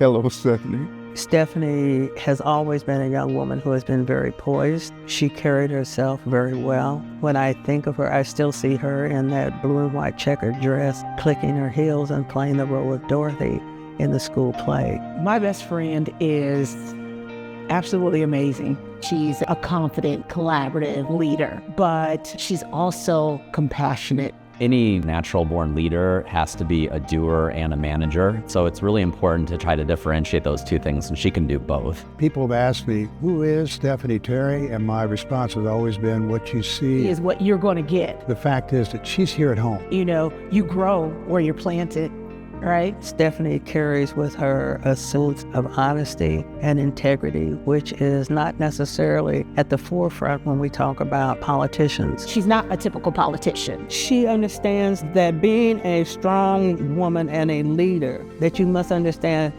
Hello, Stephanie. Stephanie has always been a young woman who has been very poised. She carried herself very well. When I think of her, I still see her in that blue and white checkered dress, clicking her heels and playing the role of Dorothy in the school play. My best friend is absolutely amazing. She's a confident, collaborative leader, but she's also compassionate. Any natural-born leader has to be a doer and a manager, so it's really important to try to differentiate those two things, and she can do both. People have asked me, who is Stephanie Terry? And my response has always been, what you see Is what you're going to get. The fact is that she's here at home. You know, you grow where you're planted, right? Stephanie carries with her a sense of honesty and integrity, which is not necessarily at the forefront when we talk about politicians. She's not a typical politician. She understands that being a strong woman and a leader, that you must understand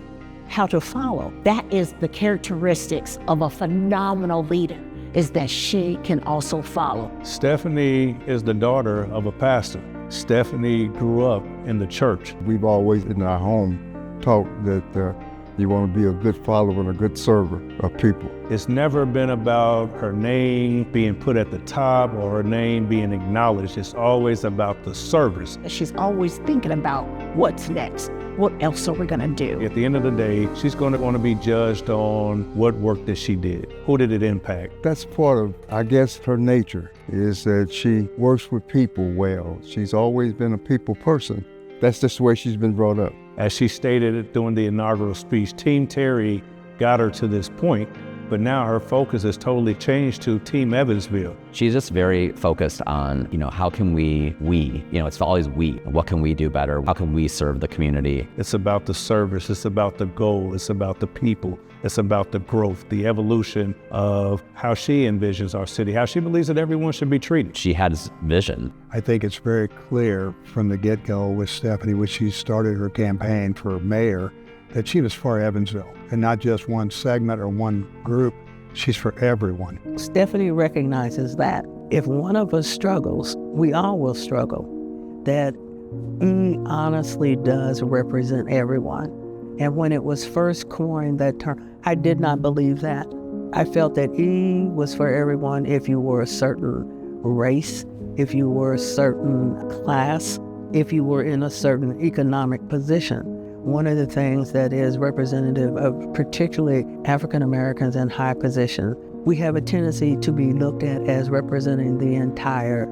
how to follow. That is the characteristics of a phenomenal leader, is that she can also follow. Stephanie is the daughter of a pastor. Stephanie grew up in the church. We've always in our home taught that you want to be a good follower and a good server of people. It's never been about her name being put at the top or her name being acknowledged. It's always about the service. She's always thinking about what's next. What else are we going to do? At the end of the day, she's going to want to be judged on what work that she did. Who did it impact? That's part of, I guess, her nature, is that she works with people well. She's always been a people person. That's just the way she's been brought up. As she stated during the inaugural speech, Team Terry got her to this point, but now her focus has totally changed to Team Evansville. She's just very focused on, how can we, it's always we. What can we do better? How can we serve the community? It's about the service, it's about the goal, it's about the people, it's about the growth, the evolution of how she envisions our city, how she believes that everyone should be treated. She has vision. I think it's very clear from the get-go with Stephanie, when she started her campaign for mayor, that she was for Evansville, and not just one segment or one group. She's for everyone. Stephanie recognizes that if one of us struggles, we all will struggle, that he honestly does represent everyone. And when it was first coined, that term, I did not believe that. I felt that he was for everyone if you were a certain race, if you were a certain class, if you were in a certain economic position. One of the things that is representative of particularly African Americans in high position, we have a tendency to be looked at as representing the entire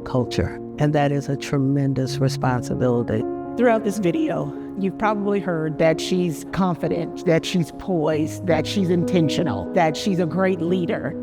culture. And that is a tremendous responsibility. Throughout this video, you've probably heard that she's confident, that she's poised, that she's intentional, that she's a great leader.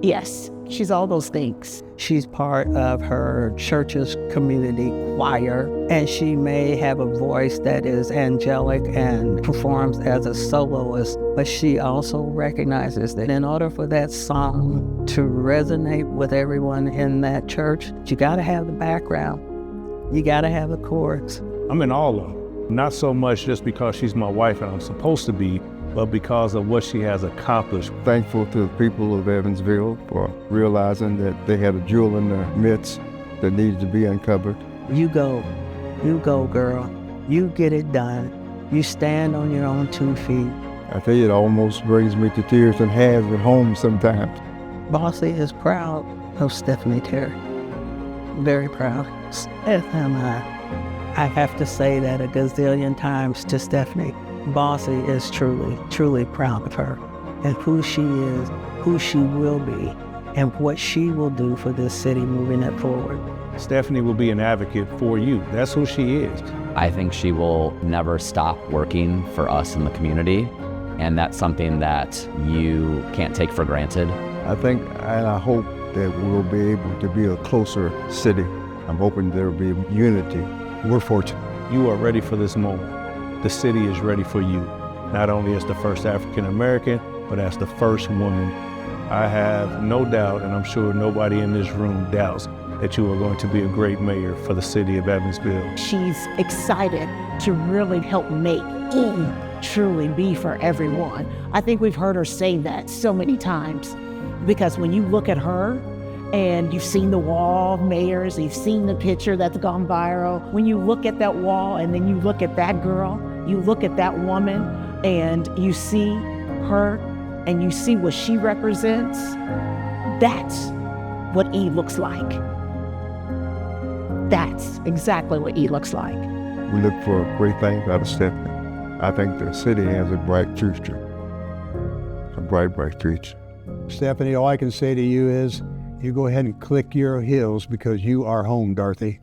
Yes, she's all those things. She's part of her church's community choir, and she may have a voice that is angelic and performs as a soloist, but she also recognizes that in order for that song to resonate with everyone in that church, you gotta have the background. You gotta have the chorus. I'm in awe of her, not so much just because she's my wife and I'm supposed to be, but because of what she has accomplished. Thankful to the people of Evansville for realizing that they had a jewel in their midst that needed to be uncovered. You go girl. You get it done. You stand on your own 2 feet. I tell you, it almost brings me to tears and has at home sometimes. Bossy is proud of Stephanie Terry. Very proud. As am I. I have to say that a gazillion times to Stephanie. Bossy is truly, truly proud of her and who she is, who she will be, and what she will do for this city moving it forward. Stephanie will be an advocate for you. That's who she is. I think she will never stop working for us in the community, and that's something that you can't take for granted. I think and I hope that we'll be able to be a closer city. I'm hoping there will be unity. We're fortunate. You are ready for this moment. The city is ready for you, not only as the first African American, but as the first woman. I have no doubt, and I'm sure nobody in this room doubts, that you are going to be a great mayor for the city of Evansville. She's excited to really help make truly be for everyone. I think we've heard her say that so many times, because when you look at her, and you've seen the wall of mayors, you've seen the picture that's gone viral. When you look at that wall and then you look at that girl, you look at that woman, and you see her and you see what she represents, that's what E looks like. That's exactly what E looks like. We look for great things out of Stephanie. I think the city has a bright future. A bright future. Stephanie, all I can say to you is you go ahead and click your heels because you are home, Dorothy.